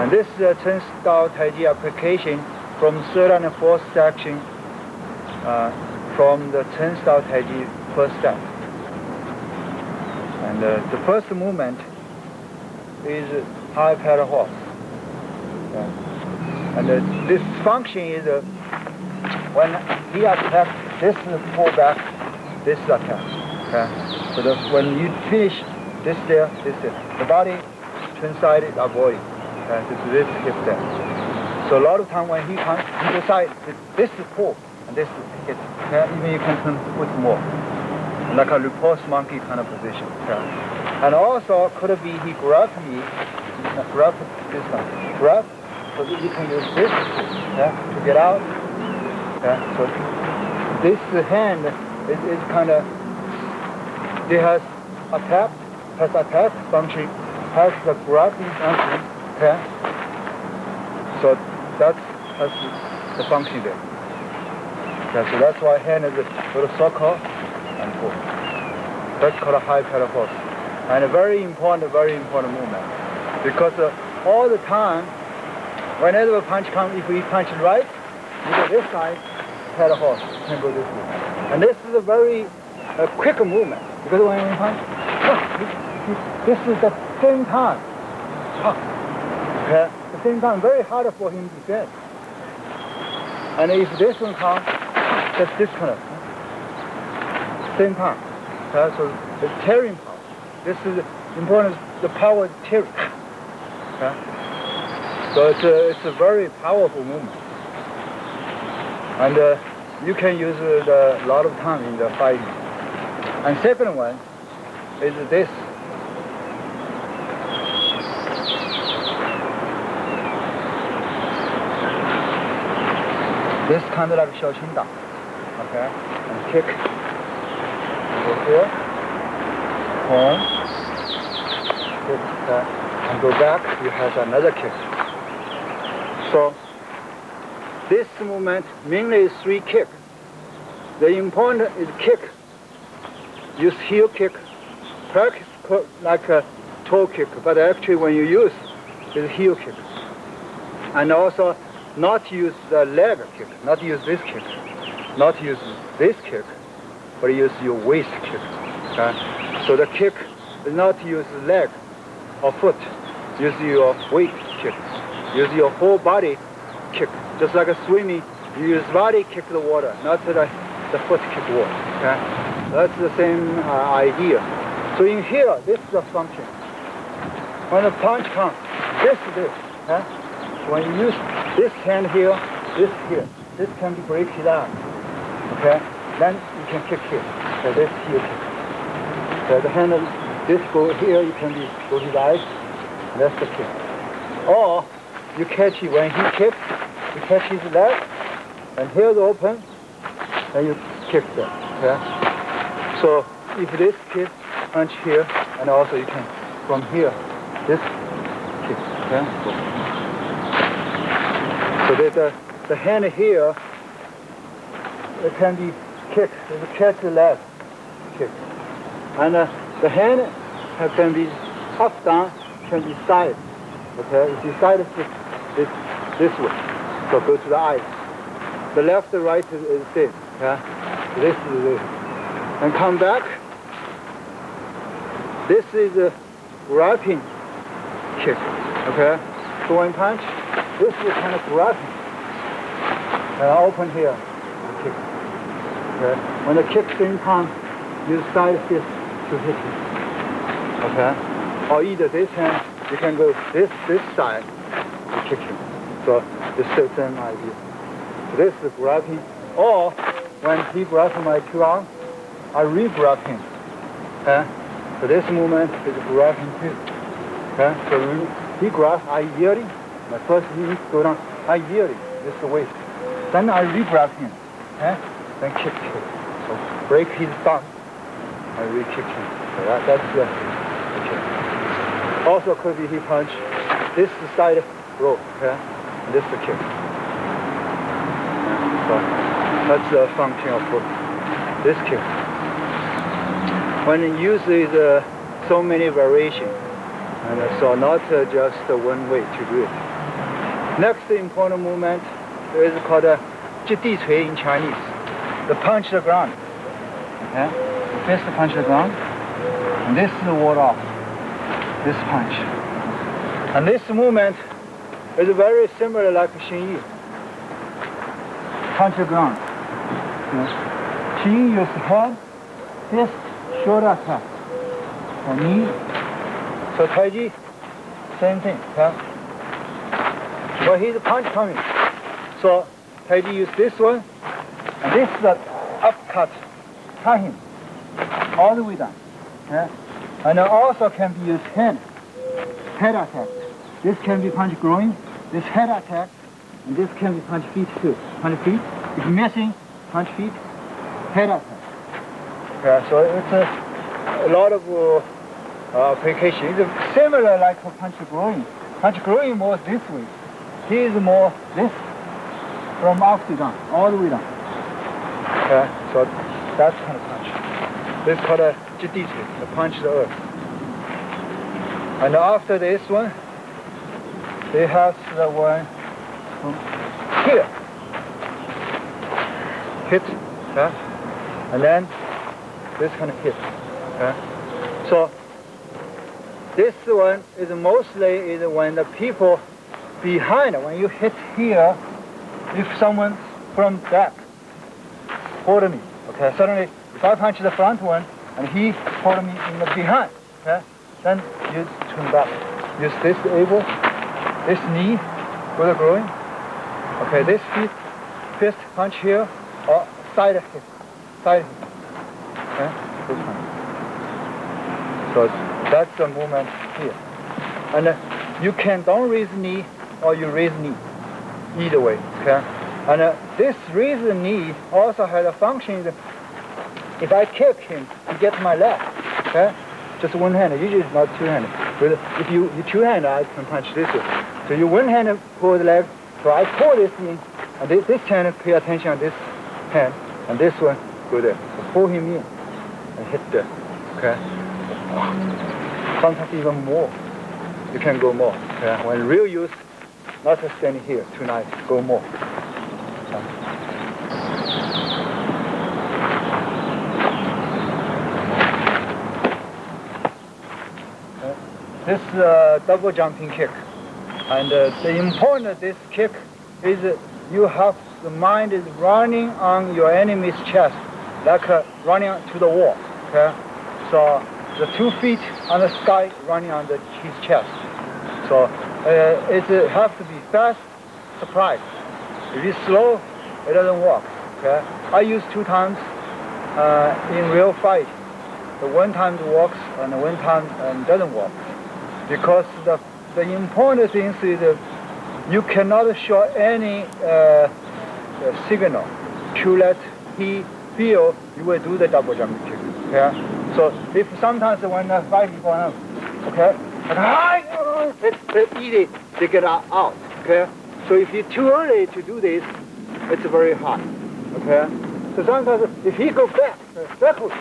And this is a Cheng style taizi application from third and fourth section from the Cheng style taizi first step. And the first movement is high pedal horse. And this function is when he attacks, this is pull back, this is attack. Okay? So when you finish this there, the body twin side is avoid. Okay? This hip there. So a lot of time when he comes, he decides this is pull and this is hit. Okay? Even you can turn foot more, like a repulse monkey kind of position. Okay? And also could be he grabbed me, grab this one, grab. So you can use this to get out. So this hand is kind of, it has attack function, has the grabbing function. Okay. So that's the function there. Okay, so that's why hand is a little circle and pull. That's called a high pedal force. And a very important movement. Because all the time, whenever a punch comes, if we punch right, you go this side, pedal horse, you can go this way. And this is a very quick movement, because when we punch, this is the same time. Okay? The same time, very hard for him to defend. And if this one comes, that's this kind of, same time. Okay? So the tearing power, this is important, the power of tearing. Okay? So it's a very powerful movement. And you can use it a lot of time in the fighting. And second one is this. This kind of like Xiaoqing. Okay? And kick. Go here. Home. Kick. And go back, you have another kick. So this movement mainly is 3 kick. The important is kick. Use heel kick. Practice like a toe kick, but actually when you use is heel kick. And also not use the leg kick, not use this kick, not use this kick, but use your waist kick. Okay? So the kick is not use leg or foot. Use your weight kick. Use your whole body kick. Just like a swimming, you use body kick the water, not the foot kick the water. Okay? That's the same idea. So in here, this is the function. When the punch comes, this is this. Okay? When you use this hand here, this can be break it down. Okay? Then you can kick here. So this heel kick. So the hand, this go here, you can go to the eyes. That's the kick. Or you catch it when he kicks, you catch his leg, and here's open, and you kick there. Okay? So if this kick, punch here, and also you can from here, this kick. Okay? So the hand here, it can be kicked. You catch the leg, kick, and the hand can be up down. Can be side, okay? If you side this way, so go to the eyes. The left, the right is same, okay? This is this, and come back. This is a grabbing kick, okay? So when punch, this is kind of grabbing, and I open here, and kick, okay? When the kick same time, you side fist to hit it, okay? Or either this hand, you can go this side and kick him. So it's the same idea. So this is grabbing. Or when he grabs my two arms, I re-grab him. Okay? So this movement is grabbing too. Okay? So he grabs, I yield him. My first knee go down, I yield him. This is the waist. Then I re-grab him. Okay? Then kick him. So break his thumb. I re-kick him. So that's the kick. Also could be he punch this side rope, okay? And this is the kick. So that's the function of this kick. When you use so many variations, and so not just one way to do it. Next important movement is called a 接地锤 in Chinese. The punch the ground. Okay? Fist punch the ground. And this is the ward off. This punch. And this movement is very similar like Xingyi. Punch the ground. Xingyi use head, fist, shoulder attack. Or knee. So Taiji, same thing. Okay? Well, here's a punch coming. So Taiji use this one. And this is the uppercut. Cut him. All the way down. Okay? And also can be used head attack. This can be punch groin, this head attack, and this can be punch feet too. Punch feet, if missing, punch feet, head attack. Yeah, so it's a lot of application. It's similar like for punch groin. Punch groin more this way. Here is more this, from up to down, all the way down. Okay, so that's kind of punch. This is called a 接地锤, the punch the earth. And after this one, they have the one from here. Hit, okay? And then this kind of hit. Okay? So this one is mostly when the people behind, when you hit here, if someone from back hold me, okay? Suddenly, if I punch the front one and he hold me in the behind, okay? Then you turn back. Use this elbow, this knee with the groin. Okay, this fist punch here, or side hit, side hit. Okay, this one. So that's the movement here. And you can don't raise knee or you raise knee, either way. Okay, and this raise the knee also has a function. If I kick him to get my leg, okay. Just one hand, usually it's not two-handed. But if you two-handed, I can punch this way. So you one-handed pull the leg, so I pull this in, and this hand pay attention on this hand, and this one go there. So pull him in and hit there, okay? Sometimes even more. You can go more, okay? When real use, not just standing here, too nice, go more. This is a double jumping kick. And the important of this kick is you have the mind is running on your enemy's chest, like running to the wall. Okay? So the 2 feet on the sky running on his chest. So it has to be fast, surprise. If it's slow, it doesn't work. Okay? I use 2 times in real fight. The 1 time it works and the 1 time doesn't work. Because the important thing is you cannot show any signal to let he feel you will do the double jumping kick. Okay? So if sometimes when the fight is going on, okay, it's easy to get out. Okay? So if you're too early to do this, it's very hard. Okay? So sometimes if he goes backward,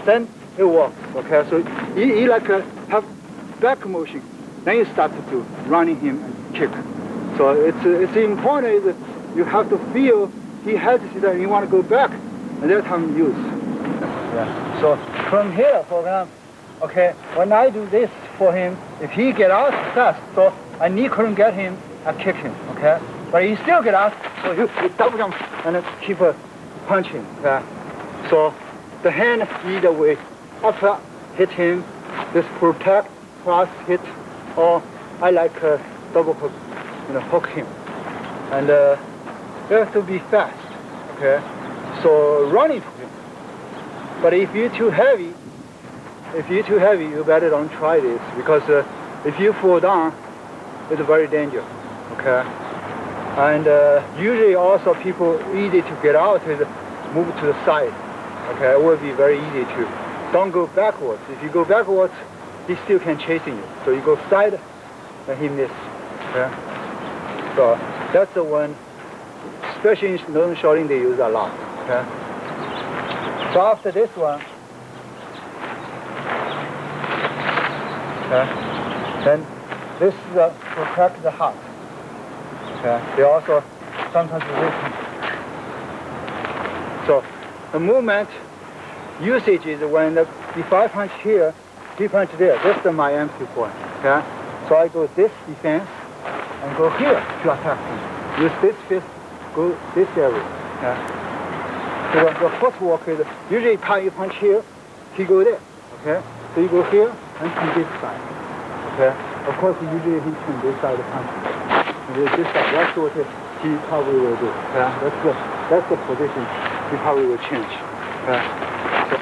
then it works. Okay? So he like have back motion, then you start to do running him and kick. So it's important that you have to feel he hesitates and you want to go back, and that time use. Yeah. So from here, for example, okay, when I do this for him, if he get out fast, so I couldn't get him, I kick him, okay? But he still get out, so you double jump and then keep punching, okay? So the hand either way, up hit him, this protect, cross hit, or I like double hook, hook him. And you have to be fast, okay? So running to him. But if you're too heavy, you better don't try this, because if you fall down, it's very dangerous, okay? And usually also people easy to get out is move to the side, okay? It will be very easy to. Don't go backwards. If you go backwards, he still can chasing you. So you go side, and he miss. Okay? So that's the one, especially in northern Shaolin, they use a lot. Okay? So after this one, okay, then this is to protect the heart. Okay. They also sometimes resist. So the movement usage is when if I punch here, he punch there. That's my empty point. Okay. So I go this defense and go here to attack him. Use this fist, go this area. Okay. So the footwork is usually you punch here, he go there. Okay. So you go here and to this side. Okay. Of course, usually he turn this side of punch. This side. That's what he probably will do. Okay. That's the position he probably will change. Okay. So,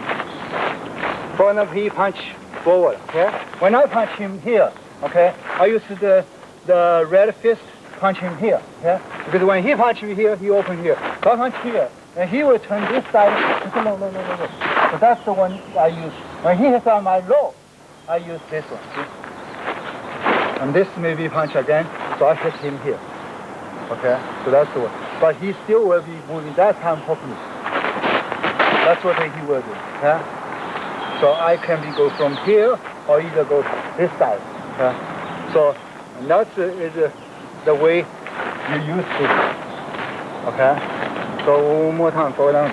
for example, he punch forward. Okay. When I punch him here, okay, I use the red fist punch him here. Okay. Because when he punch me here, he open here. So I punch here, and he will turn this side. No. So that's the one I use. When he hits on my low, I use this one. See? And this may be punch again, so I hit him here. Okay, so that's the one. But he still will be moving that time properly. That's what he will do. Okay? So I can go from here or either go this side. Okay? So that's the way you use this. Okay? So one more time, go down.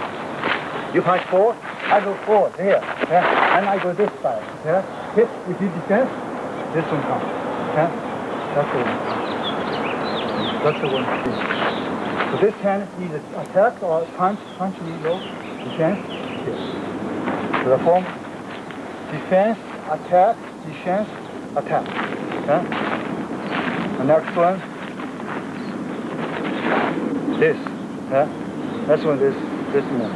You punch forward, I go forward here. Okay? And I go this side. Okay? Hit with your defense, this one comes. Okay? That's the one. That's the one. So this hand either attack or punch me low, defense, here. So the form, defense, attack, defense, attack. Okay? The next one, this. Okay? That's one, this movement.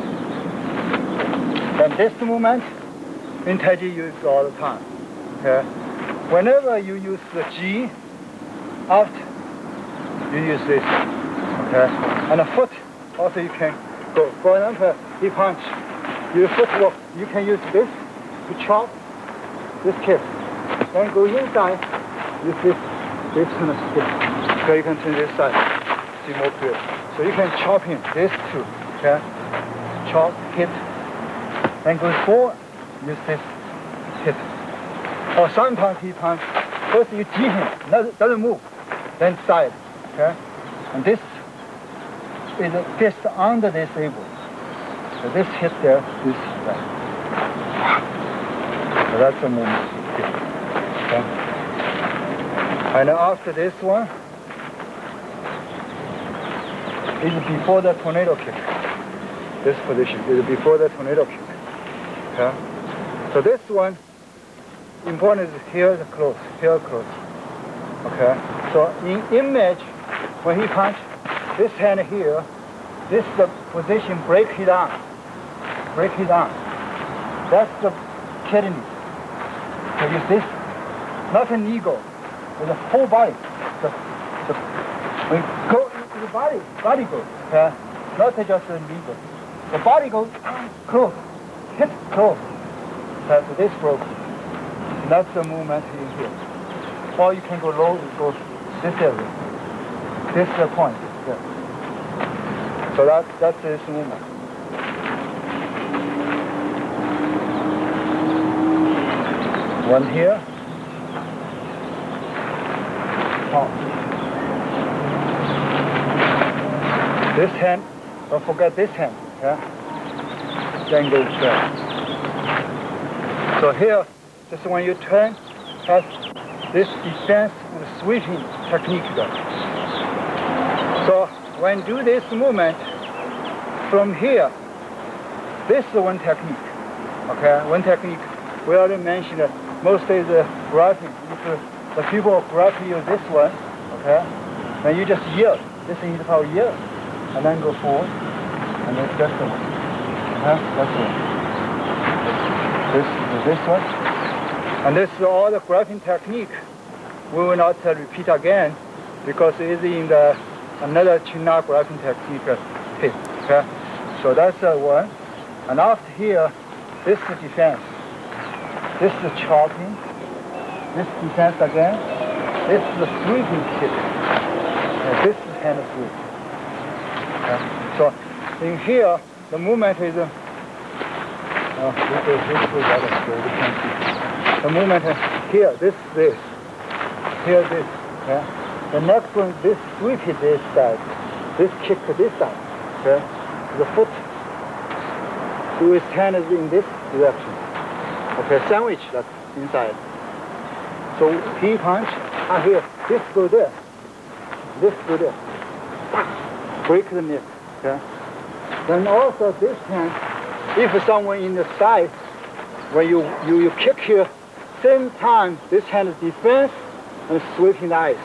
And this movement, in Tai Chi you use all the time. Okay? Whenever you use the G, after you use this. Okay? And the foot, also you can go. For example, he punch. Your footwork, you can use this to chop this kick. Then go inside, use this kind of stick. So you can turn this side, see more clear. So you can chop him, this too. Okay? Chop, hit. Then go forward, use this, hit. Or sometimes he punch, first you G him, doesn't move, then side. Okay? And this is a fist under this elbow. So this hit there, this hit there. So that's the movement. Okay? And after this one, is before the tornado kick. This position is before the tornado kick. Okay? So this one, important is here close, here close. Okay? So in image, when he punch this hand here, this is the position, break his arm. Break his arm. That's the kidney. So use this, not an ego, with the whole body. When you go into the body goes, okay? Not just an ego. The body goes close, hit close. Okay? So this broke. That's the movement in here. Or you can go low, you go this area. This is the point. Yeah. So that's this movement. One here. Oh. This hand, don't forget this hand. Yeah? Then go straight. So here, just when you turn, has this defense and sweeping technique there. So when do this movement from here, this is one technique. Okay, one technique. We already mentioned that mostly the grappling. The people grappling use this one. Okay, then you just yield. This is how yield, and then go forward, and then that's the one. Okay, that's the one. This one. And this is all the grappling technique. We will not repeat again because it is in another China grappling technique pit. Okay? So that's one. And after here, this is defense. This is chopping. This is defense again. This is the sweeping kick. And this is hand sweep. Okay? So in here, the movement is this the movement here, this, here, this. Okay? The next one, this sweep is this side. This kick to this side. Okay? The foot do his hand is in this direction. Okay, sandwich that's inside. So he punch, and here, this go there. This go there. Break the neck. Okay? Then also this hand, if someone in the side, when you kick here, same time this hand is defense and sweeping the ice.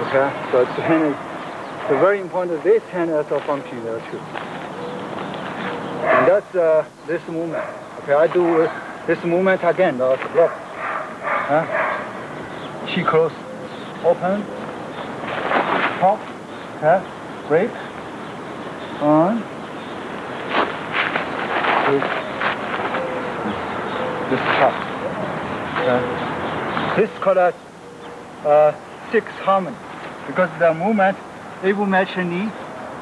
Okay, so it's hand is very important. This hand has a function there too. And that's this movement. Okay, I do this movement again. Look, she close, open, pop, okay, break, on, this top. This is called a six harmony because the movement able match the knee,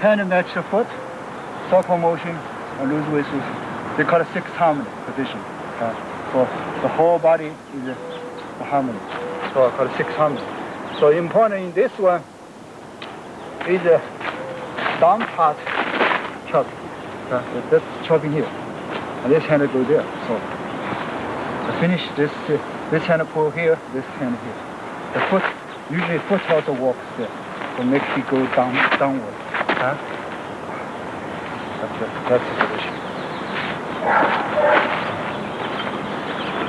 hand match the foot, circle motion, and loose waist. They call it six harmony position. So the whole body is a harmony. So I call it six harmony. So important in this one is a down part chop. That's chopping here, and this hand go there. So to finish this hand pull here, this hand here. The foot, usually foot also walks there, so make it go downward. That's the position.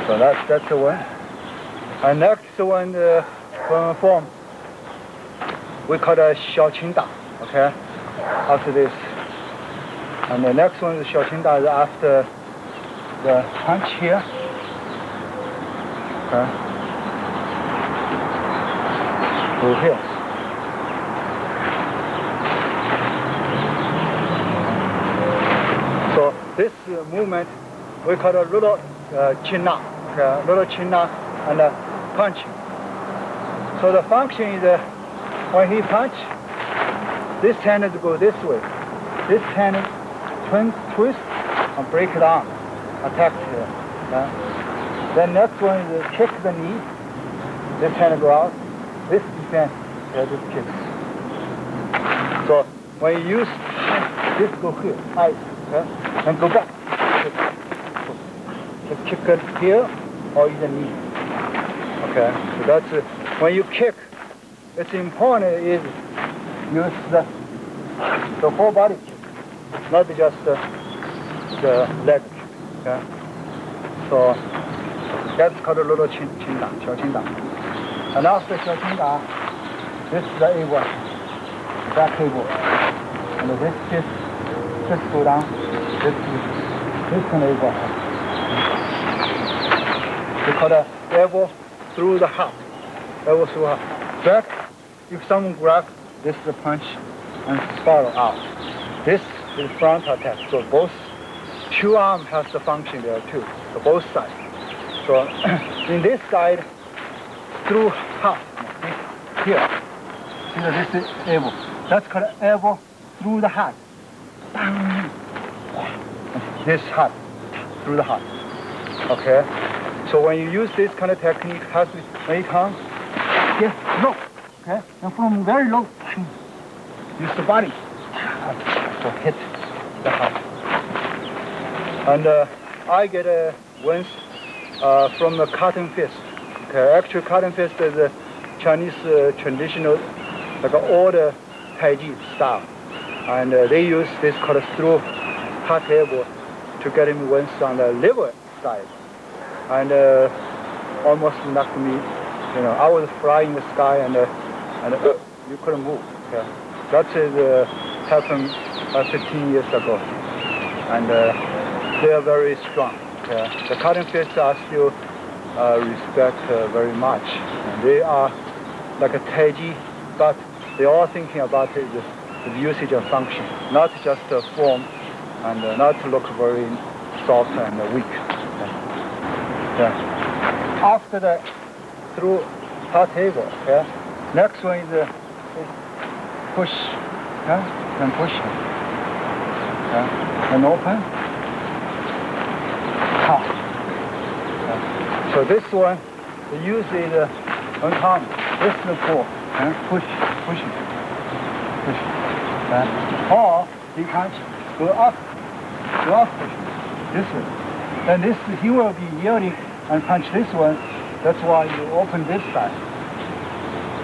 So that's the one. And next one form we call it Xiao Da. Okay, after this. And the next one is Xiao Da is after the punch here. Okay. Go here. So this movement we call a little chin na, okay? Little chin na and punching. So the function is when he punch, this hand is go this way. This hand twist and break it arm, attack here. Okay? Then next one is kick the knee. This hand go out. This defense, this kicks. So when you use this go here, high, okay? And go back. Just kick it here or in the knee. Okay, so that's when you kick. It's important is use the whole body kick, not just the leg. Okay, so that's called a little chin da, xiao da. And after xiao da, this is the A1, back table, and this go down, this can A1. We call it elbow through the heart, elbow through the heart. Back, if someone grabs, this is the punch and spiral out. This is front attack, so both two arms has the function there too, so both sides. So in this side, through heart, here. See that this is elbow. That's called elbow through the heart. This heart, through the heart. Okay? So when you use this kind of technique, has to when you come, get low. Okay? And from very low, use the body. So hit the heart. And I get wins from the cotton fist. Okay, actually cotton fist is a Chinese traditional, like an older taizi style. And they use this called through hot elbow to get him wins on the liver side. And almost knocked me, you know, I was flying in the sky and you couldn't move. Okay? That is happened 15 years ago. And they are very strong. Okay? The cotton fists are still respect very much. And they are like a taizi, but they are thinking about the usage of function, not just the form and not to look very soft and weak. Yeah. After that, through hot table, okay? Next one is push, okay? Then push, okay? And open, top. Okay? So this one, the use is uncommon. This is the pull. push, pushing, push. Or he can go up pushing, this way. Then this, he will be yielding and punch this one. That's why you open this side.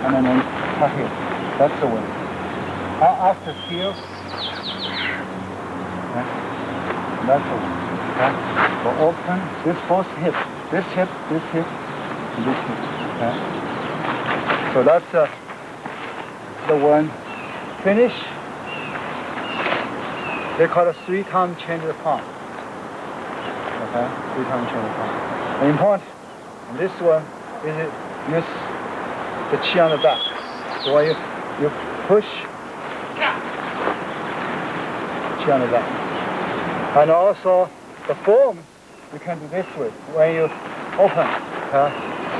And then cut here. That's the way. After here, that's the way. So open, this both hip, this hip, this hip, and this hip. So that's the one. Finish. They call it 3-time change the palm. 3-time change the palm. And important, and this one is use the chi on the back. So when you push, chi on the back. And also the form, you can do this way. When you open,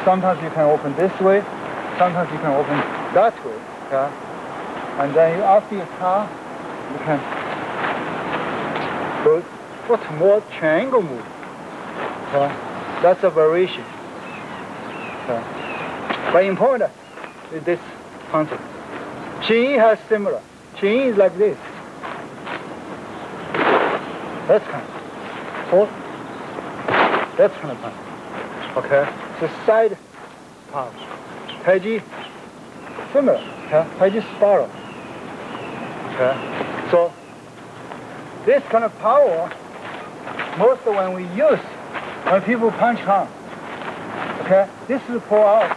sometimes you can open this way, sometimes you can open that way. And then after you tie, you can go put more triangle move. That's a variation. But important is this concept. Cheng has similar. Cheng is like this. That's kind of fourth. That's kind of punch. Okay? So side punch. Taizi, similar. Taizi spiral. Okay? So this kind of power, most of when we use, when people punch hard. Okay? This is pull out.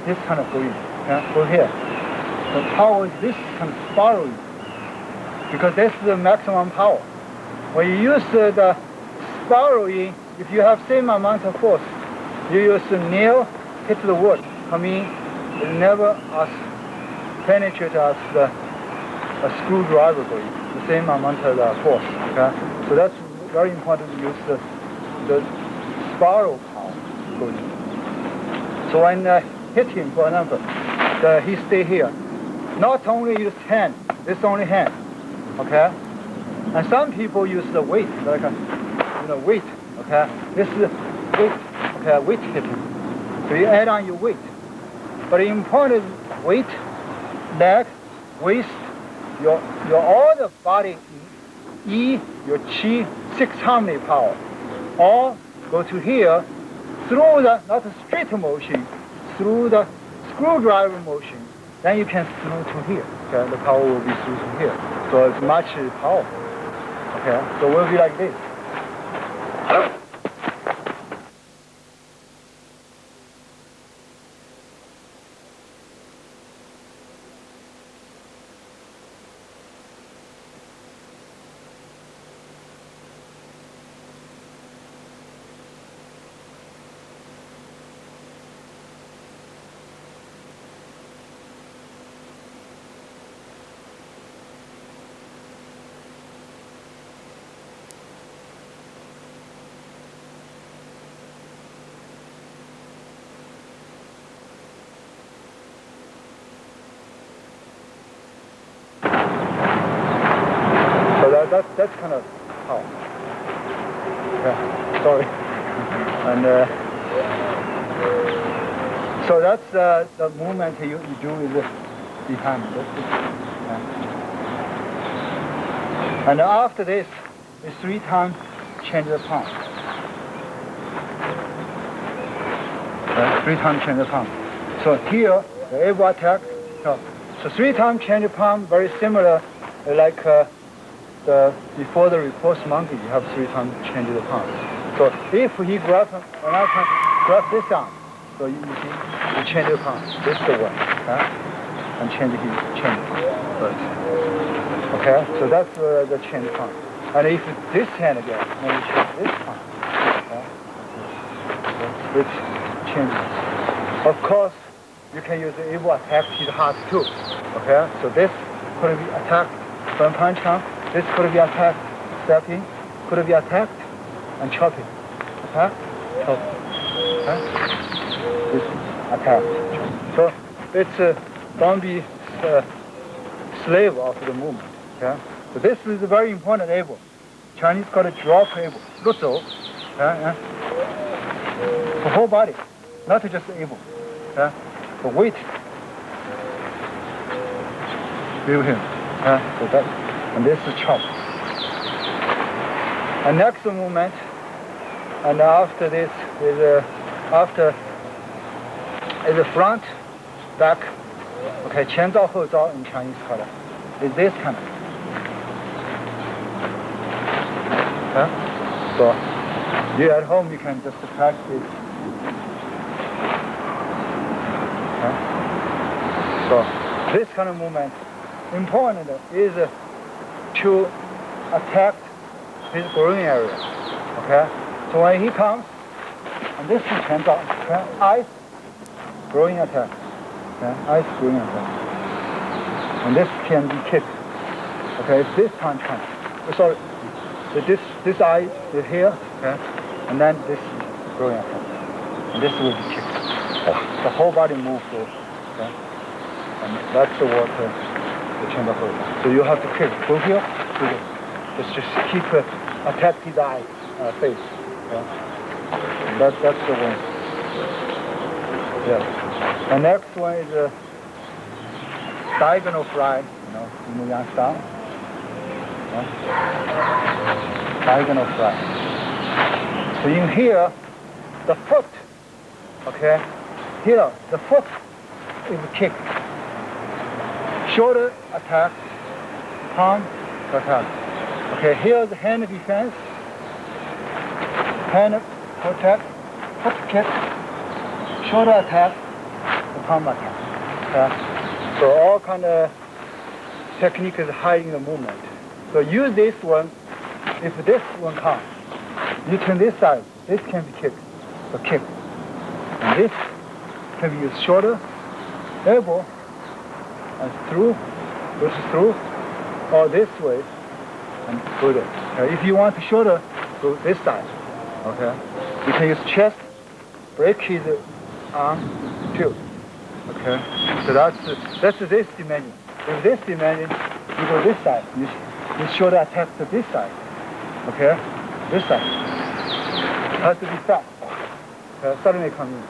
This kind of go in. Go here. The power is this kind of spiraling. Because this is the maximum power. When you use the spiraling, if you have same amount of force, you use the nail, hit the wood, come in, it never penetrate as the screwdriver going, the same amount of force. Okay? So that's very important to use the spiral power going. So when hit him, for example, he stay here. Not only use hand, this only hand. Okay? And some people use the weight, like weight. Okay? This is weight. Okay, weight hitting. So you add on your weight. But the important is weight, leg, waist, your all the body, your chi, 6 harmony power. All go to here through the not the straight motion, through the screwdriver motion. Then you can through to here. Okay, the power will be through to here. So it's much powerful. Okay, so it will be like this. That's kind of how. Yeah, sorry. And so that's the movement you do with behind. And after this, is 3 times change the palm. 3 times change the palm. So here, the elbow attack. So 3 times change the palm, very similar, like before the repulse monkey, you have 3 times change the palm. So if he grabs another time, grab this arm. So you see, you change the palm. This is the one. And change first. Okay, so that's the change palm. And if this hand again, then you change this palm. Which changes. Of course, you can use the elbow attack his heart too. Okay, so this could be attacked from punch arm. This could be attacked, stepping, could be attacked, and chopping. Attack, chop. This attack. So it's don't be slave of the movement. Okay? So this is a very important elbow. Chinese call it drop elbow. Luzo. For whole body, not just the elbow. For weight, with him. So that, and this is chop. And next movement, and after this is is the front, back. Okay, 前招后招 in Chinese color. Is this kind of. So you at home you can just practice. So this kind of movement important is to attack his groin area. Okay? So when he comes, and this is 前招, okay? Eyes, groin attack. Okay? Eyes, groin attack. And this can be kicked. Okay, if this punch comes. Sorry, this eye is here, okay? And then this groin attack. And this will be kicked. The whole body moves through. Okay? And that's what the chamber holds. So you have to kick. Go here, go here. Just keep attack his eye, face. Okay? And that's the one. Yeah. The next one is a diagonal fly. You know, in the yang style. Okay? Diagonal fly. So in here, the foot. Okay. Here, the foot is kicked. Shoulder attack, palm attack. Okay, here's hand defense, hand attack, foot kick, shoulder attack, and palm attack. Okay? So all kind of technique is hiding the movement. So use this one. If this one comes, you turn this side. This can be kicked. So kick. And this can be used shoulder, elbow, and through, goes through, or this way, and go there. If you want the shoulder, go this side. Okay. You can use chest, break his arm, too. Okay. So that's this dimension. With this dimension, you go this side. You shoulder attack to this side. Okay. This side. It has to be fast. Okay. Suddenly come in.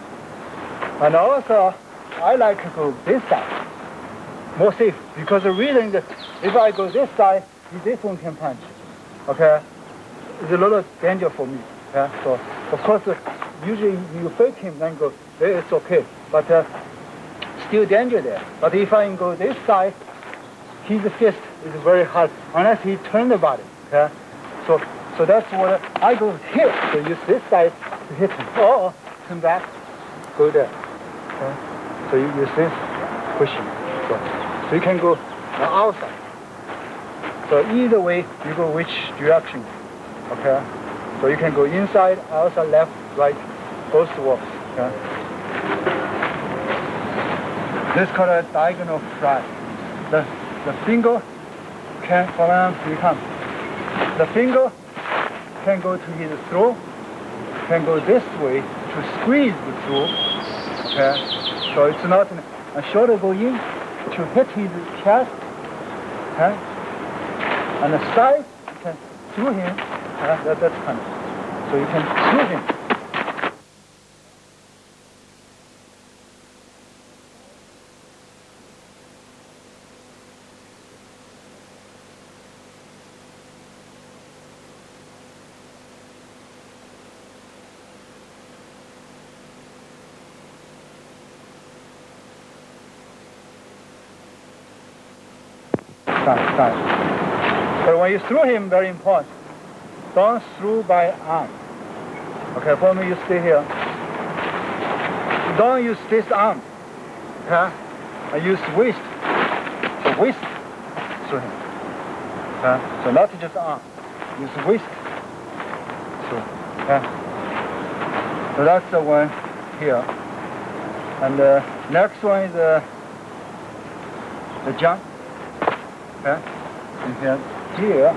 And also, I like to go this side, more safe, because the reason that if I go this side, this one can punch. Okay, it's a little danger for me. Okay? So of course, usually you fake him, then go, it's okay, but still danger there. But if I go this side, his fist is very hard unless he turn the body. Okay, so that's what I go here. So use this side to hit him, or turn back, go there. Okay? So you use this, pushing. So you can go the outside. So either way, you go which direction. Okay? So you can go inside, outside, left, right, both works. Okay? This is called a diagonal fly. The finger can, for example, you come. The finger can go to his throat, can go this way to squeeze the throat. Okay? So it's not a shoulder go in to hit his chest. Okay? And the side, you can through him. That's kind of. So you can through him. But when you throw him, very important. Don't throw by arm. Okay, for me, you stay here. Don't use this arm. Okay? I use waist. So waist, throw him. Okay? So not just arm. Use waist. So, okay? So that's the one here. And the next one is the jump. Okay? And here,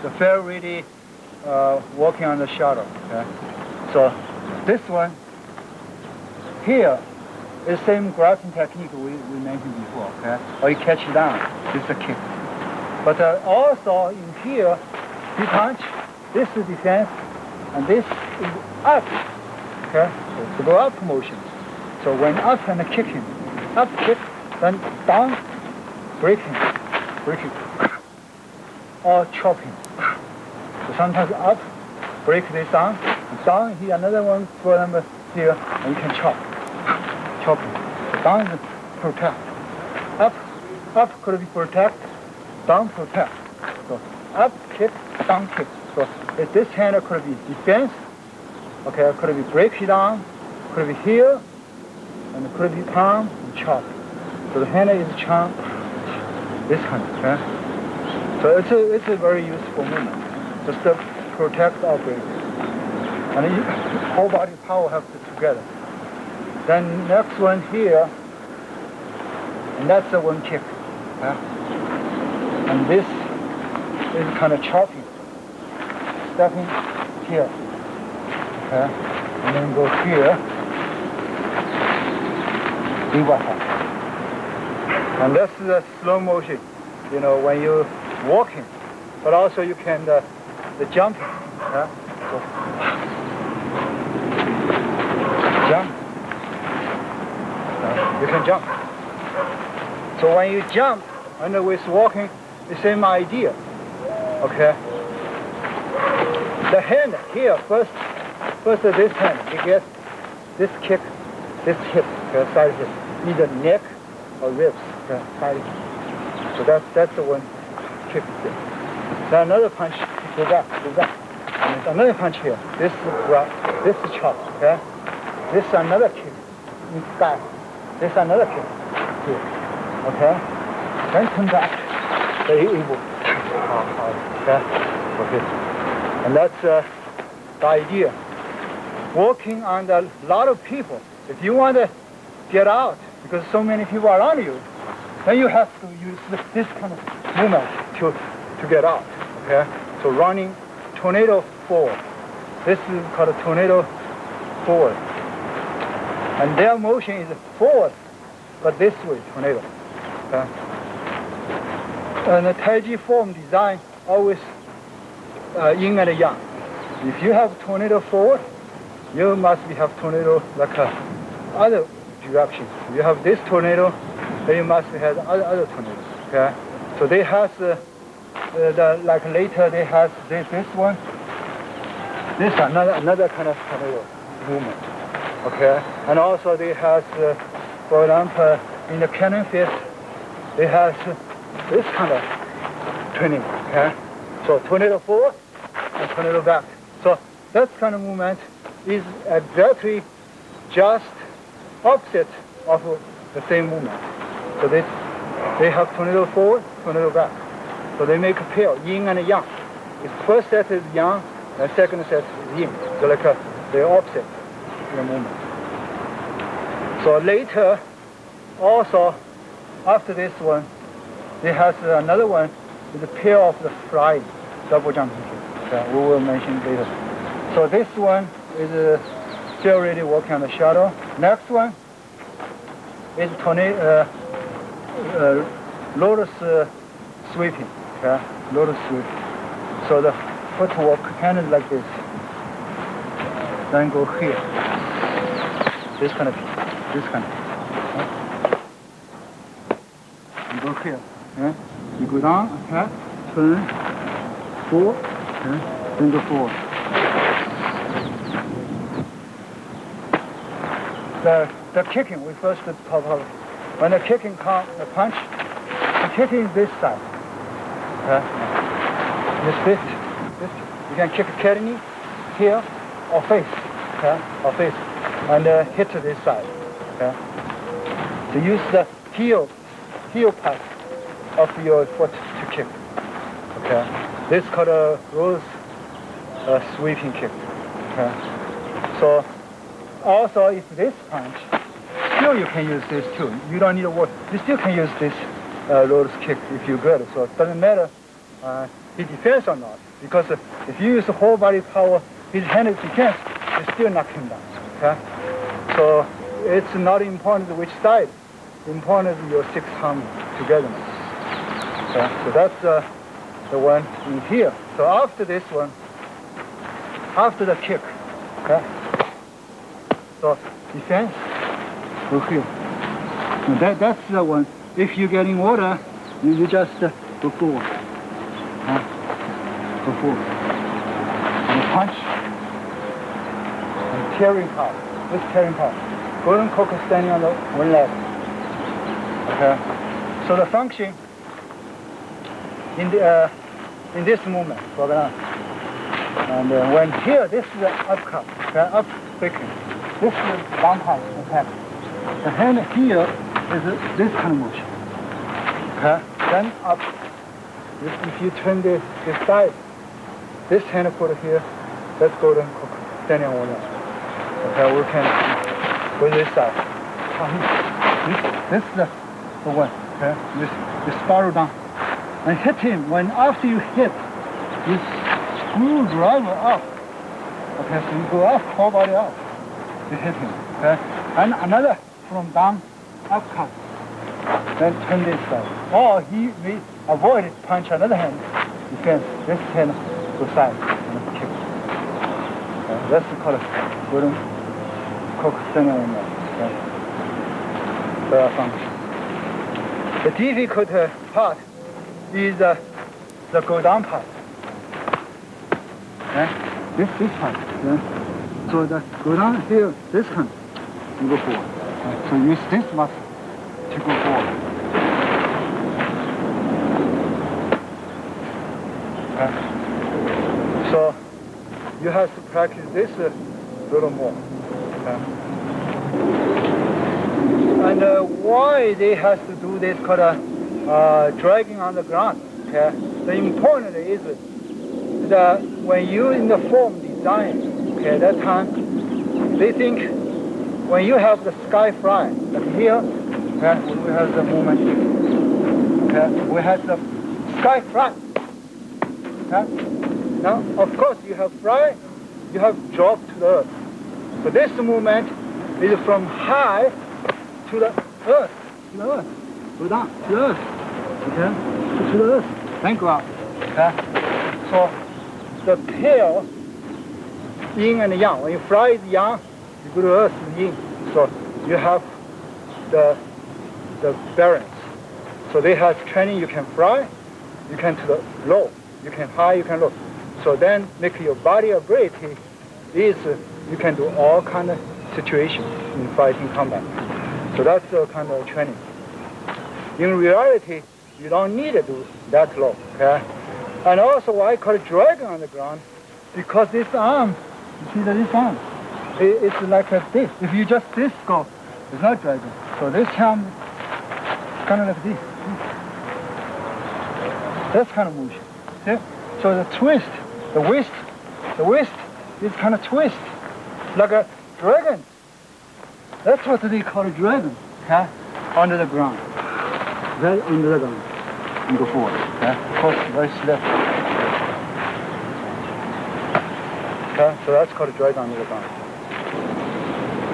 the fair really walking on the shadow. Okay? So this one here is the same grappling technique we mentioned before. Okay? Or you catch it down, it's a kick. But also in here, you punch, this is defense, and this is up. Okay? So to go up motion. So when up and kicking. up kick, then down, breaking, or chopping. So sometimes up, break this down here, another one for them here, and you can chopping. So down is protect. Up could be protect, down protect. So up kick, down kick. So if this hand could be defense, okay, could be break it down, could be here, and could be palm and chop. So the hand is chop, this kind, okay? So it's a very useful movement, just to protect our brain. And whole body power have to together. Then next one here, and that's the one kick. Okay? And this is kind of chopping, stepping here. Okay? And then go here, and this is a slow motion, you know, when you're walking, but also you can the jumping. Okay? So, jump. You can jump. So when you jump, and with walking, the same idea. Okay. The hand here first this hand, you get this kick, this hip, okay, side hip, either neck or ribs, okay, side hip. So that's the one kick here. Then another punch, go back. And another punch here. This is chop, okay. This is another kick in sky. This is another kick here, okay. Then come back, very able. Okay. And that's the idea. Working on a lot of people. If you want to get out, because so many people are around you, then you have to use this kind of movement to get out. Okay. So running tornado forward. This is called a tornado forward. And their motion is forward, but this way, tornado. Okay. And the taizi form design always yin and yang. If you have tornado forward, you must have tornado like other direction. If you have this tornado, then you must have other tornado. Okay, so they have like later they have this one. This another kind of tornado movement. Okay, and also they have, for example, in the cannon fist, they have this kind of training. Okay, so tornado forward and tornado back. So that kind of movement is exactly just opposite of the same movement. So they have tornado forward, tornado back. So they make a pair, yin and yang. The first set is yang, and second set is yin. So like they're opposite in the movement. So later, also after this one, they have another one with a pair of the flying double jumping kick. Okay, we will mention later. So this one is still really working on the shadow. Next one is lotus sweeping. Okay, lotus sweeping. So the footwork hand is like this. Then go here. This kind of. You go here. Okay? You go down. Okay? Turn. Forward. Okay? Then go forward. The kicking, we first talk about. When the kicking comes, the punch, the kicking is this side. Okay? This. You can kick a kidney here or face. Okay? Or face. And hit to this side. Okay? So use the heel part of your foot to kick. Okay? This is called a rose sweeping kick. Okay? So also if this punch, still you can use this too. You don't need to work. You still can use this rose kick if you're good. So it doesn't matter he defends or not. Because if you use the whole body power, his hand is defense, you still knock him down. Okay? So it's not important which side. Important is your six harmony togetherness. Okay? So that's the one in here. So after this one, after the kick, okay? So defense, go here. That's the one. If you get in water, you just go forward. Go forward. And punch. And tearing part. This tearing part. Golden cocker standing on the one leg. Okay. So the function in this movement, for example. And when here, this is the up cut, okay, up breaking. This is the down part, okay. The hand here is this kind of motion. Okay. Then up. If you turn this side, this hand put here, that's golden cocker standing on one leg. Okay, we can go this side. This is the one. Okay, you spiral down and hit him. When after you hit, you screwdriver up. Okay, so you go up, whole body up. You hit him. Okay, and another from down, up cut. Then turn this side. Or he may avoid it, punch another hand. You can this hand go side and kick. Okay, that's called golden cocker standing on that. Okay, the function. The difficult part is the go down part. Okay? This part. Okay? So the go down here, this hand, you go forward. Okay? So use this muscle to go forward. Okay? So you have to practice this a little more. Okay? And why they have to do this called dragging on the ground? Okay, the important is that when you in the form design, okay, that time they think when you have the sky fly, like here, okay, we have the movement. Okay, we have the sky fly. Okay, now of course you have fly, you have drop to the earth. So this movement is from high to the earth, go down to the earth, okay, to the earth, then go out, okay. So the tail, yin and yang. When you fly is yang, you go to earth is yin. So you have the balance. So they have training. You can fly, you can to the low, you can high, you can low. So then make your body ability is you can do all kind of situations in fighting combat. So that's the kind of training. In reality, you don't need to do that low, okay? And also why I call it dragging on the ground, because this arm, you see that this arm, it's like this. If you just this go, it's not dragging. So this arm is kind of like this. That's kind of motion. See? So the twist, the waist is kind of twist, like a dragon. That's what they call a dragon, okay? Under the ground. Right under the ground. And go forward. Okay? Of course, very slow. Okay? So that's called a dragon under the ground.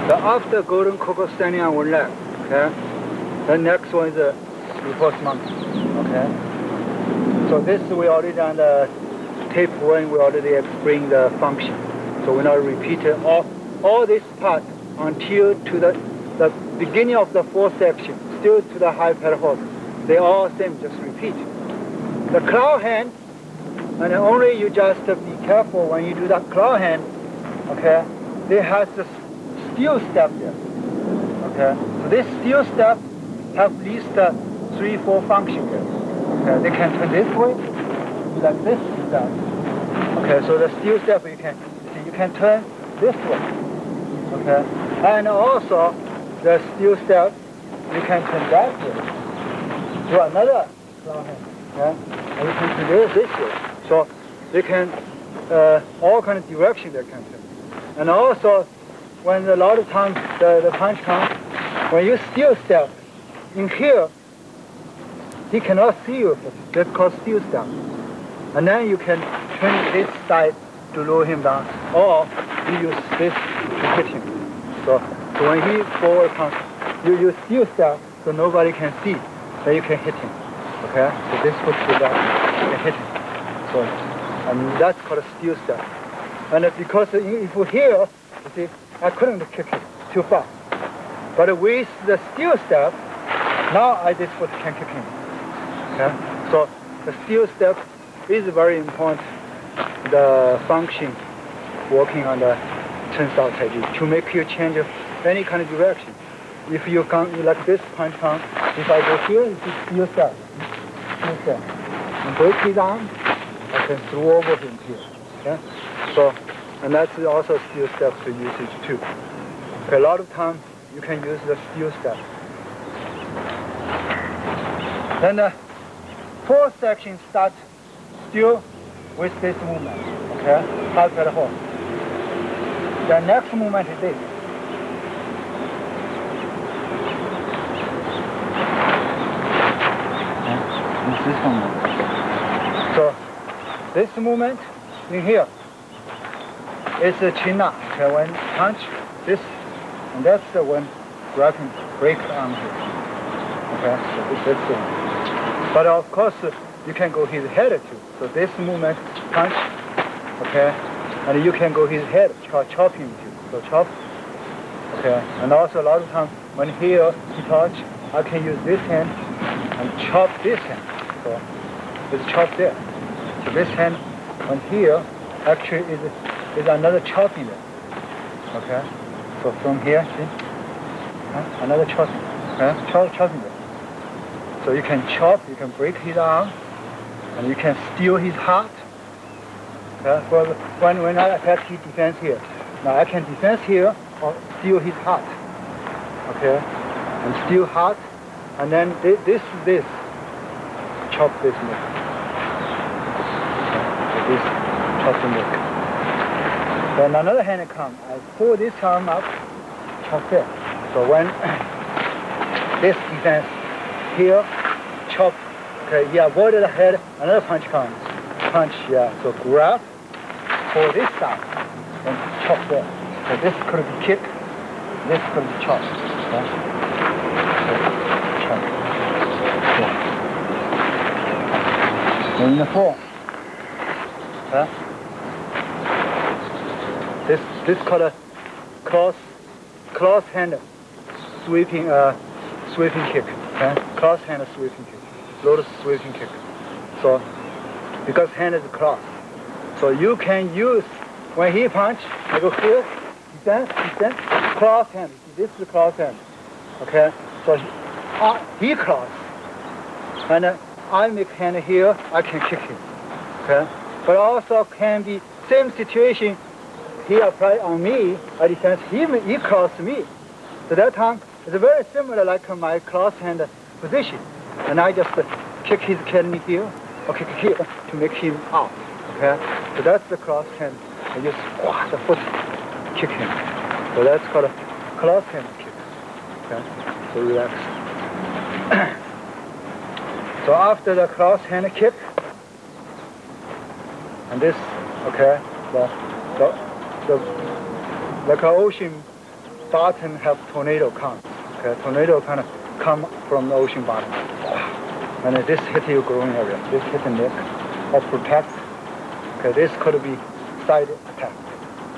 The after golden cocker standing on one leg. Okay? The next one is a reverse monkey. Okay? So this we already done the tape 1, we already explained the function. So we're not repeating all this part until to the beginning of the fourth section, still to the high pedal horse. They all same, just repeat. The claw hand, and only you just be careful when you do that claw hand, okay, they have the steel step there. Okay, so this steel step have at least 3-4 functions there. Okay, they can turn this way, like this, that. Okay, so the steel step you can turn this way. Okay, and also the steel step you can turn that way to another claw hand. Okay, and you can turn this way. So they can all kind of direction they can turn. And also when a lot of times the punch comes, when you steel step in here, he cannot see you. That's called steel step. And then you can turn this side to lower him down, or you use this to hit him. So when he forward comes, you use steel step so nobody can see, then you can hit him. Okay? So this puts you down, you can hit him. So, and that's called a steel step. And because if we're here, you see, I couldn't kick it too far. But with the steel step, Now this foot can kick him. Okay? So the steel step is very important. The function working on the turnstile taizi to make you change any kind of direction. If you come like this punch come, if I go here, it's steel step. Steel step. And break his arm, I can throw over him here. Okay? So, and that's also steel step to usage too. Okay, a lot of time you can use the steel step. Then the fourth section starts still with this movement. Okay, half pedal hold. The next movement is this. It's this movement. So this movement in here is a chin up. Okay, when punch this, and that's the one grabbing break arm here. Okay, so this is the one. But of course, you can go his head too. So this movement, punch, okay, and you can go his head, chopping too. So chop, okay, and also a lot of times when here he touch, I can use this hand and chop this hand. So it's chopped there. So this hand on here actually is another chopping there. Okay, so from here, see, another chopping, okay, chopping there. So you can chop, you can break his arm, and you can steal his heart. Okay? Well, when I attack, he defends here. Now I can defend here or steal his heart. Okay, and steal heart, and then this chop this neck. Okay. This chop the neck. Then another hand comes, I pull this arm up, chop there. So when this defense here, chop, okay, he avoided the head, another punch comes. Punch, yeah, so grab, pull this side, and chop there. So this could be kick, this could be chop. Okay? So, chop. Okay. In the form, okay? This called a cross hand sweeping kick. Okay? Cross hand sweeping kick, lotus sweeping kick. So, because hand is crossed, so you can use when he punch, I go here, defense, cross hand. This is cross hand. Okay, so he cross, and I make hand here. I can kick him. Okay, but also can be same situation. He apply on me, I defense him. He cross me. So that time it's very similar like my cross hand position, and I just kick his kidney here, or kick here to make him out. Okay, so that's the cross hand. I just the foot kick him. So that's called a cross hand kick. Okay, so relax. So after the cross hand kick, and this, okay, like an ocean bottom have tornado come. Okay, tornado kind of come from the ocean bottom. And this hit your groin area. This hit the neck or protect. Okay, this could be side attack.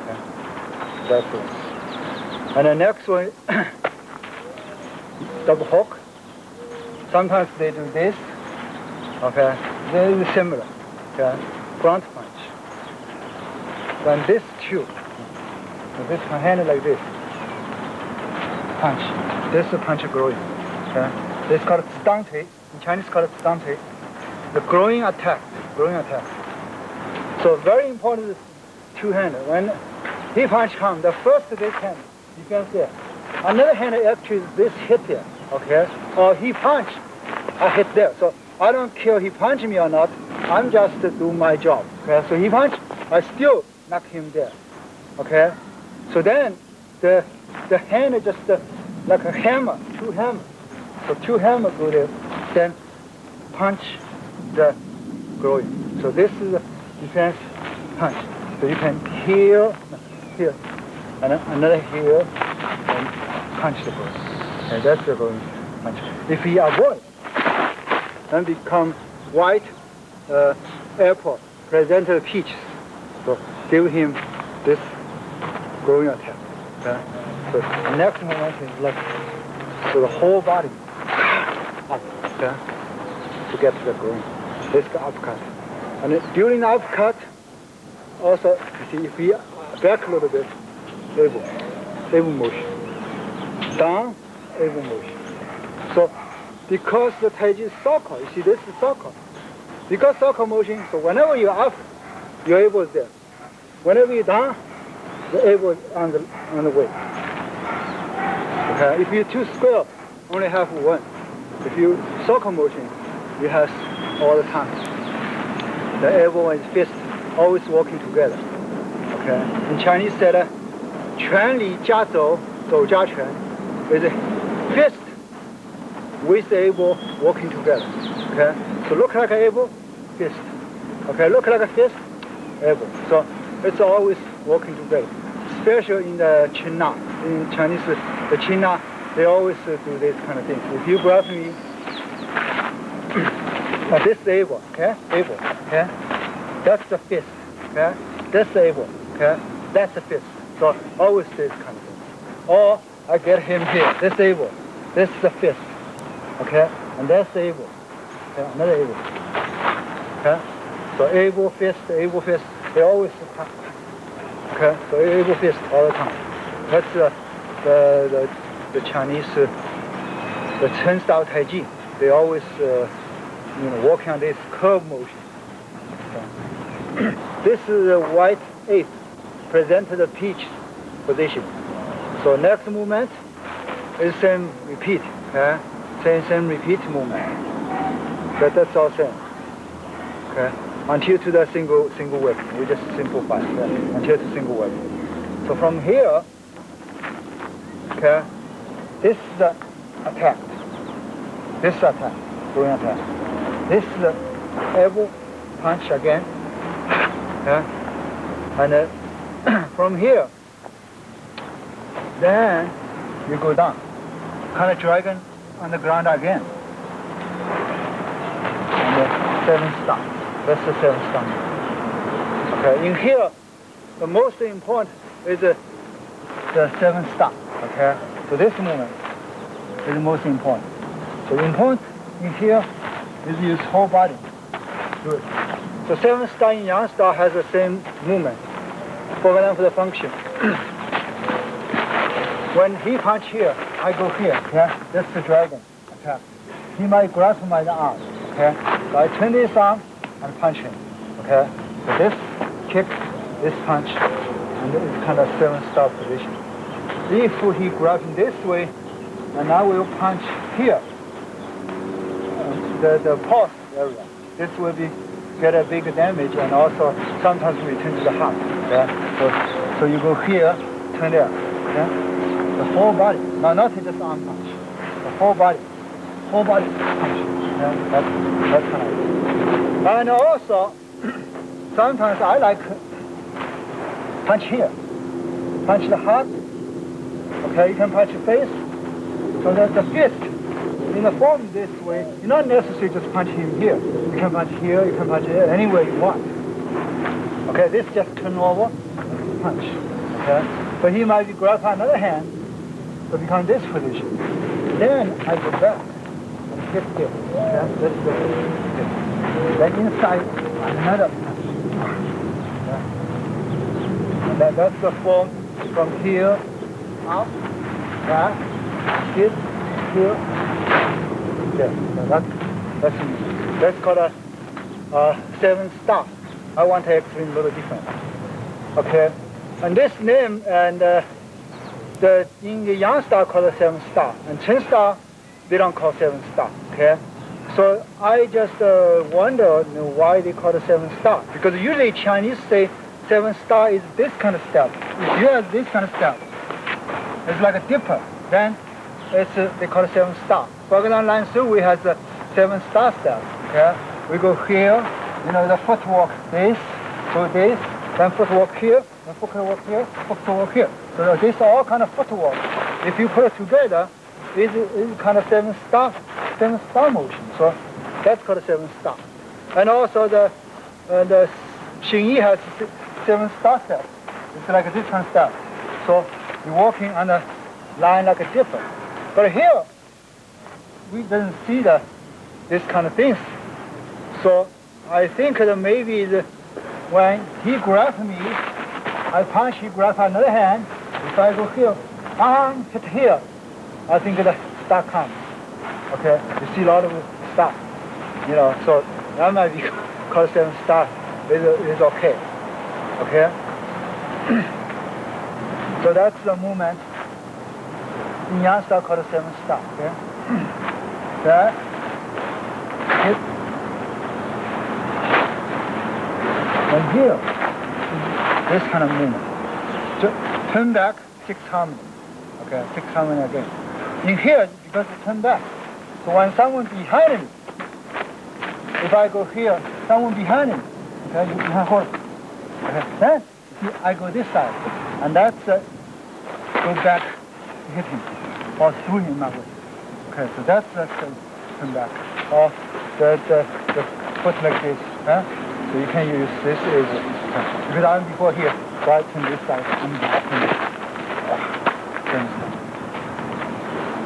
Okay, that's it. And the next one, double hook. Sometimes they do this. Okay, very similar. Okay, front punch. When this too, so this hand like this. Punch. This is punch groin. Okay, this is called stante. In Chinese called stante. The groin attack. Groin attack. So very important is two hand. When he punch comes, the first this hand, you can see. Another hand actually this hit here. Okay, or he punch, I hit there. So I don't care he punch me or not. I'm just do my job. Okay, so he punch, I still knock him there. Okay, so then the hand is just like a hammer, two hammer. So two hammer go there, then punch the groin. So this is a defense punch. So you can here, and another here, and punch the groin. Okay, that's the groin punch. If he avoid, then become white airport, presenter peaches. So give him this groin attack. Okay? So the next moment is like, so the whole body. okay, to get to the groin. This is the uppercut. And during the uppercut, also, you see, if we back a little bit, elbow motion. Down, elbow motion. So, because the taizi is circle, you see this is circle. Because circle motion, so whenever you're up, your elbow is there. Whenever you're down, the elbow is on the way. Okay, if you're too square, only have one. If you circle motion, you have all the time. The elbow and fist always working together. Okay, in Chinese said, 拳里加走，走加拳 is a fist with the elbow working together. Okay, so look like an elbow, fist. Okay, look like a fist, elbow. So it's always working together. Especially in the Cheng, in Chinese, the Cheng, they always do this kind of thing. If you grab me, this is the elbow, okay, elbow, okay, that's the fist, okay, that's the elbow, okay, that's the fist. So always this kind of thing. Or I get him here, this elbow, this is the fist, okay, and that's the elbow, okay, another elbow, okay. So elbow, fist, they always, okay, so elbow, fist all the time. That's the Chinese, the Cheng style taizi. They always, working on this curve motion. Okay. This is a white eighth, present the peach position. So next movement is same repeat, okay? Same repeat movement. That's all same. Okay? Until to the single whip. We just simplify, okay? Until to single whip. So from here, okay, this is the attack. This is attack, going attack. This is the elbow punch again. Okay? And from here, then you go down. Kind of dragon on the ground again. And the 7 star. That's the 7 star. Okay, in here, the most important is the 7 star. Okay, so this movement is the most important. So important in here is use whole body. Good. So 7 star in Yang star has the same movement. For example, the function. When he punch here, I go here. Okay, that's the dragon. Okay, he might grasp my arm. Okay, so I turn this arm and punch him. Okay, so this kick, this punch, and this is kind of 7 star position. If he grabs in this way, and I will punch here, the pulse area, this will be get a big damage, and also sometimes return to the heart. Okay? So you go here, turn there. Okay? The whole body, now not just arm punch, the whole body punch. Okay? That's kind of it. And also, sometimes I like punch here, punch the heart. Okay, you can punch the face. So that the fist in the form this way, you're not necessarily just punch him here. You can punch here, you can punch here, anywhere you want. Okay, this just turn over and punch. Okay, but he might be grabbed by another hand to become this position. Then I go back and hit here. Okay, this is the hit. Then inside another punch. Okay. And that's the form from here up, back, hit, here. Okay, so that's called a 7 star. I want to explain a little different. Okay, and this name and in the Yang star called a 7 star, and Cheng star they don't call 7 star. Okay, so I just wonder why they call it 7 star, because usually Chinese say 7 star is this kind of step. If you have this kind of step, it's like a dipper. Then they call it 7 star. For example, Lan Su, we have the 7 star step. Okay, we go here, the footwork this, so this, then footwork here, then footwork here, footwork here. So this all kind of footwork. If you put it together, it's kind of 7 star motion. So that's called a 7 star. And also the Xingyi has 7 star step. It's like a different step. So you're walking on a line like a dipper. But here, we didn't see the this kind of things. So I think that maybe when he grabbed me, I punch, he grabbed another hand. If I go here, hit here, I think the start comes. Okay, you see a lot of start, you know, so that might be called 7 start. Is okay. Okay. So that's the movement in Yang style called 7 start. Okay. That hit. And here, this kind of movement. Turn back, 6 harmony. Okay, 6 harmony again. In here, because it turn back. So when someone behind me, if I go here, someone behind me, okay, you can hold. Okay, then I go this side, and that's go back, hit him, or through him that way. Okay, so that's turn back, or the foot like this. So you can use this as because I'm before here, so I turn this side.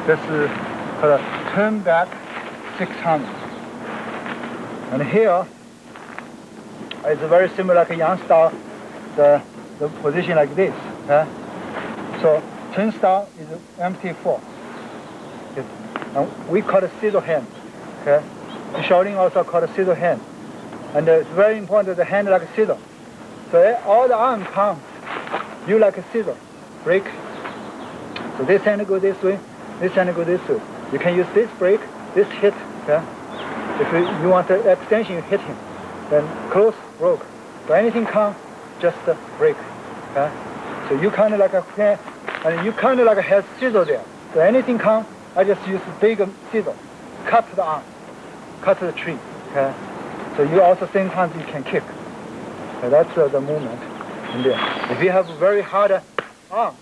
This is called turn back 6 harmony. And here it's very similar to Yang style, the position like this. So Chen style is empty 4. And we call it scissor hand. Okay? The Shaolin also called a scissor hand. And it's very important, the hand like a scissor. So all the arm comes, you like a scissor, break. So this hand go this way, this hand go this way. You can use this break, this hit. Okay? If you want the extension, you hit him. Then close, broke. So anything come, just break. Okay? So you kind of like a hand, and you kind of like a have scissor there. So anything come, I just use big scissor, cut the arm, cut the tree. Okay? So you also same time you can kick. Okay, that's the movement in there. If you have a very hard arm,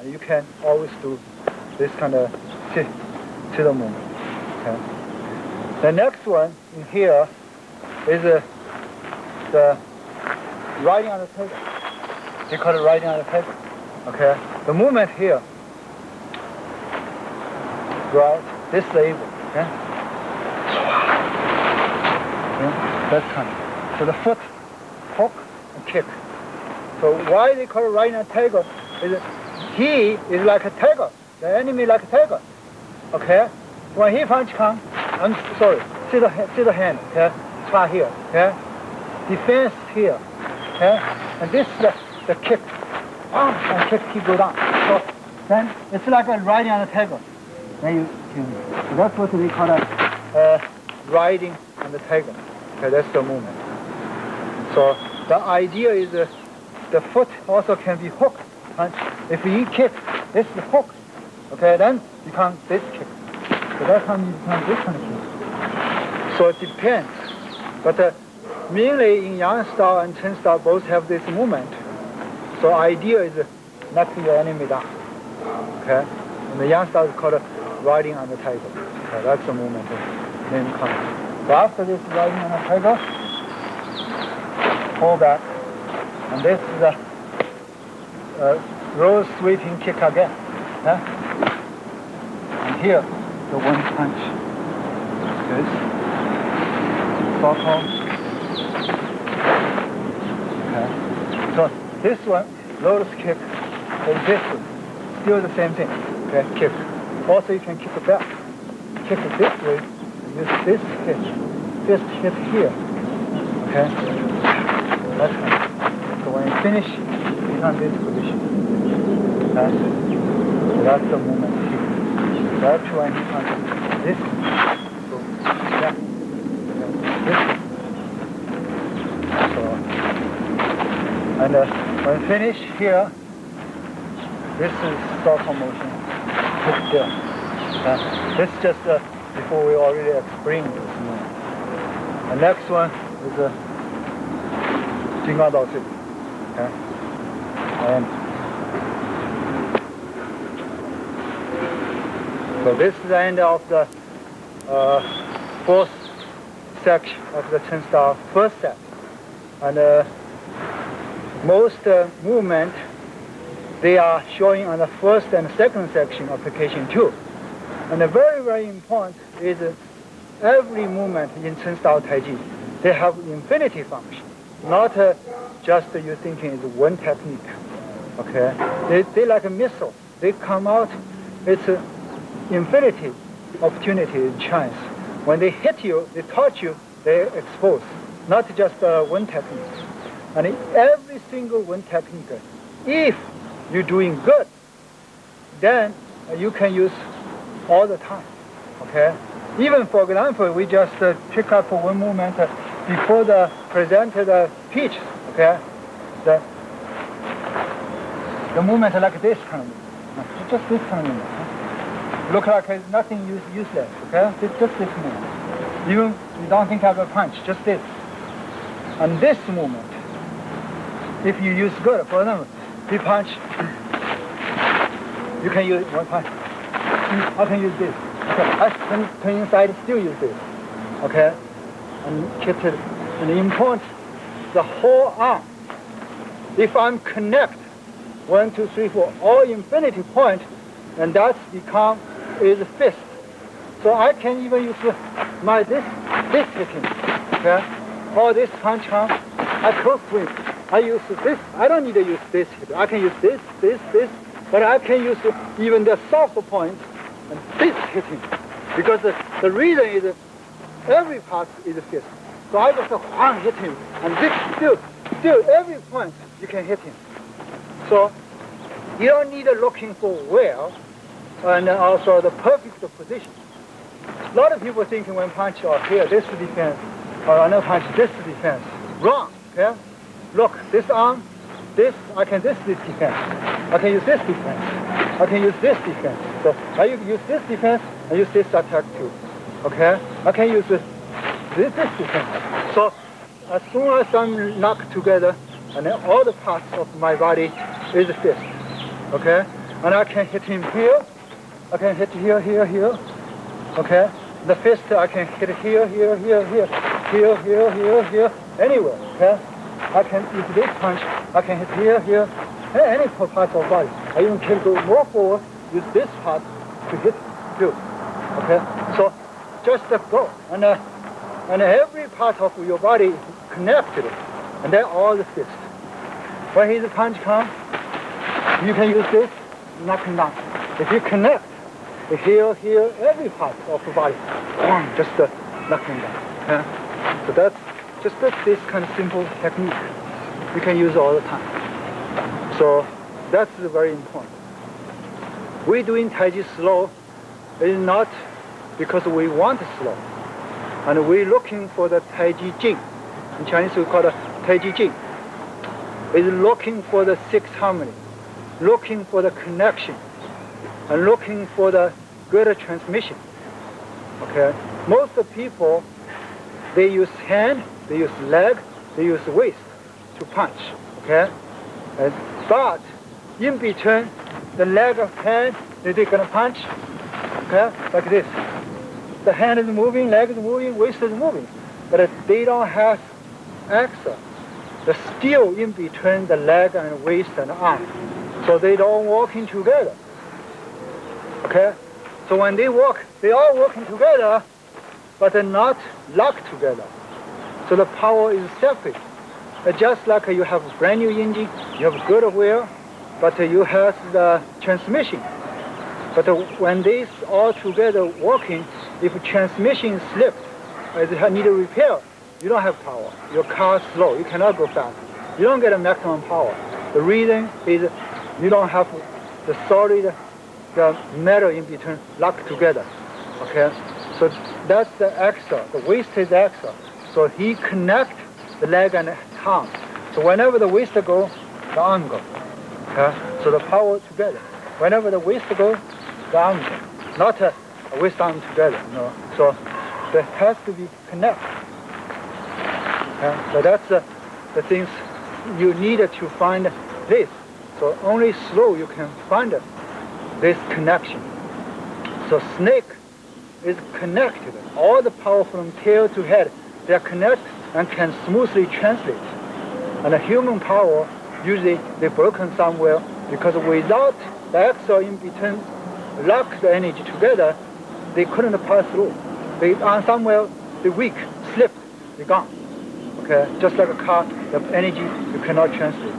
you can always do this kind of scissor movement. Okay? The next one in here is the riding on the table. They call it riding on the table. Okay? The movement here, right, this able. Okay? That's kind of. So the foot, hook, and kick. So why they call it riding on a tiger is he is like a tiger, the enemy like a tiger. Okay? When he punch comes, I'm sorry, scissor hand, okay? Try here, okay? Defense here, okay? And this is the kick. And kick, he go down. So then it's like a riding on a tiger. Then so that's what we call riding on the tiger. Okay, that's the movement. So the idea is the foot also can be hooked. And if you kick, this is the hook. Okay, then become this kick. So that's how you become this kind of kick. So it depends. But mainly in Yang style and Chen style both have this movement. So idea is knock your enemy down. Okay? And the Yang style is called riding on the tiger. Okay, that's the movement. Then come. So after this riding on the tiger, pull back. And this is a roll sweeping kick again. Okay? And here, the one punch. This. Circle. Okay. So this one, lotus kick, and this one, still the same thing. Okay, kick. Also you can kick it back. Kick it this way, and use this hit. This hit here. Okay? That's right. So when you finish, you're on this position. Okay? So that's the movement here. So actually when he comes this, so yeah. This. So, and when you finish here, this is circle motion. Hit there. This is just before we already explained this movement. The next one is Jinggang Dao City. Okay? And so this is the end of the fourth section of the Chen style first set. And most movement they are showing on the first and second section application 2. And the very, very important is every movement in Chen style Taiji, they have infinity function, not just you thinking it's one technique. Okay, they like a missile. They come out, it's infinity opportunity, chance. When they hit you, they touch you, they expose. Not just one technique. And every single one technique, if you're doing good, then you can use all the time. Okay. Even for example, we just pick up one movement before the presented pitch. Okay. The movement like this kind of movement. Just this kind of movement. Look like it's nothing useless. Okay. Just this movement. You don't think of a punch. Just this. And this movement, if you use good, for example, he punch, you can use one punch. I can use this. Okay, I can turn inside, still use this. Okay, and keep it. And important, the whole arm. If I'm connect 1, 2, 3, 4, all infinity point, and that's become is fist. So I can even use my this hitting. Okay, or this punch come, I close swing. I use this. I don't need to use this. I can use this, but I can use even the soft point and this hitting, because the reason is every part is a fist. So I just hit him, and this still every point you can hit him. So you don't need looking for where, and also the perfect position. A lot of people thinking when punch or here this defense, or another punch this defense. Wrong. Okay. Look, this arm, this defense. I can use this defense. I can use this defense. So I use this defense, I use this attack too. Okay? I can use this defense. So as soon as I'm knocked together, and then all the parts of my body is fist. Okay? And I can hit him here. I can hit here. Okay? The fist I can hit here, anywhere. Okay? I can use this punch, I can hit here, any part of body. I even can go more forward, use this part to hit you. Okay? So just go. And every part of your body is connected, and then all the fist. When his punch comes, you can use this, knock him down. If you connect, here, every part of the body, just knock him down. Okay? So that's just this kind of simple technique you can use all the time. So that's very important. We doing Taiji slow is not because we want slow, and we're looking for the Taiji Jing. In Chinese we call it Taiji Jing. Is looking for the sixth harmony, looking for the connection, and looking for the good transmission. Okay, most of the people, they use hand, they use leg, they use waist to punch. Okay, but in between the leg of hand, they're gonna punch. Okay, like this. The hand is moving, leg is moving, waist is moving, but they don't have axle. The steel in between the leg and waist and arm, so they don't walking together. Okay, so when they walk, they all working together, but they're not locked together. So the power is separate. Just like you have a brand new engine, you have good wheel, but you have the transmission. But when these all together working, if transmission slipped, it need a repair, you don't have power. Your car is slow, you cannot go fast. You don't get a maximum power. The reason is you don't have the solid, the metal in between locked together. Okay, so that's the axle, the waist is axle. So he connect the leg and arm. So whenever the waist go, the arm go. Okay, so the power together. Whenever the waist go, the arm go. Not a waist arm together. No. So there has to be connect. Okay? So that's the things you need to find this. So only slow you can find this connection. So snake is connected. All the power from tail to head, they are connected and can smoothly translate. And the human power, usually they're broken somewhere because without the axle in between lock the energy together, they couldn't pass through. They on somewhere the weak, slipped, they're gone. Okay, just like a car, the energy you cannot translate.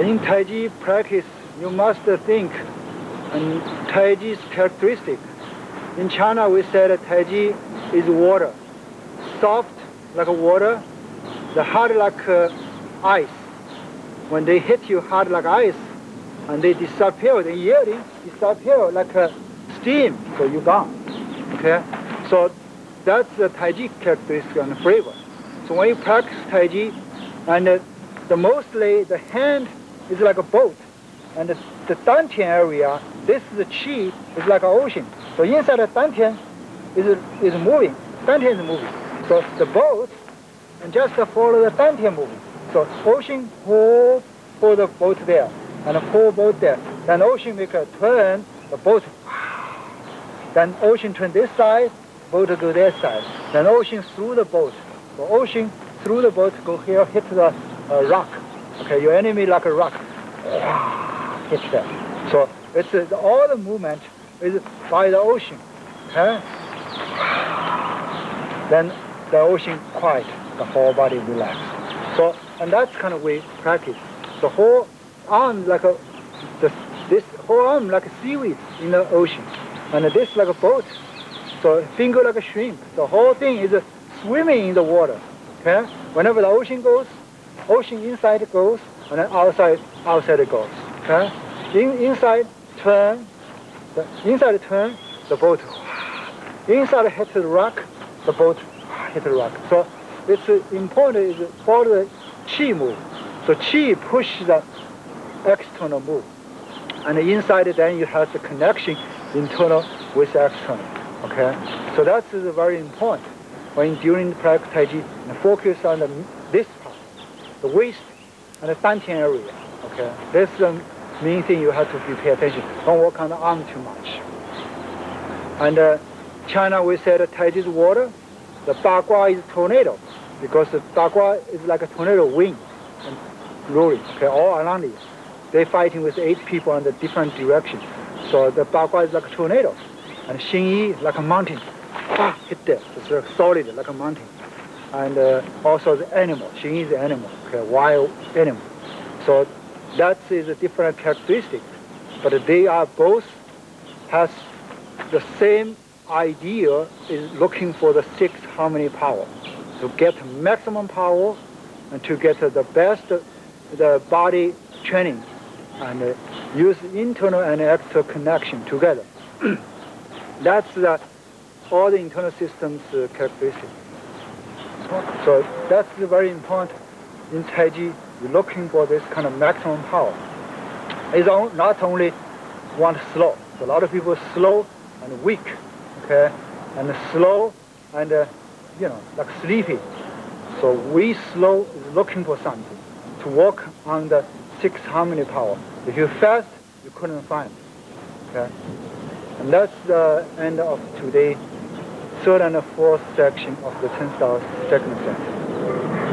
In Taiji practice, you must think and Taiji's characteristic. In China, we said that Taiji is water, soft like water, the hard like ice. When they hit you hard like ice, and they disappear, they yielding, disappear like a steam, so you're gone. Okay, so that's the Taiji characteristic and flavor. So when you practice Taiji, and mostly the hand is like a boat, and the dantian area, this is the chi, is like an ocean. So inside the dantian is moving. Dantian is moving. So the boat, and just follow the dantian moving. So ocean hold the boat there, and pull boat there. Then ocean make a turn, the boat. Then ocean turn this side, boat go that side. Then ocean through the boat. So ocean through the boat go here, hit the rock. Okay, your enemy like a rock. Hit that. So it's all the movement is by the ocean. Okay? Then the ocean quiet, the whole body relax. So, and that's kind of way practice. The whole arm like this whole arm like a seaweed in the ocean, and this like a boat. So finger like a shrimp. The whole thing is swimming in the water. Okay? Whenever the ocean goes, ocean inside goes, and then outside it goes. Okay? Inside turn, the boat. Inside hit the rock, the boat hit the rock. So it's important is for the chi move. So chi push the external move, and inside then you have the connection internal with external. Okay, so that's very important when during the practice Taiji, focus on this part, the waist and the dantian area. Okay, that's the main thing you have to pay attention. Don't work on the arm too much. And China, we said Taiji is water, the Bagua is tornado, because the Bagua is like a tornado wind and rolling. Okay, all around it. They're fighting with 8 people in the different directions. So the Bagua is like a tornado, and Xingyi like a mountain. Hit there. It's like solid like a mountain. And also the animal. Xingyi is the animal. Okay, wild animal. So that is a different characteristic, but they are both has the same idea, is looking for the 6 harmony power to get maximum power and to get the best the body training and use internal and external connection together. That's all the internal systems characteristics. So that's very important in Taiji. You're looking for this kind of maximum power. It's not only want slow. So a lot of people are slow and weak, okay, and slow and like sleepy. So we slow is looking for something to work on the 6 harmony power. If you fast, you couldn't find it. Okay, and that's the end of today's 3rd and 4th section of the 10 stars second set.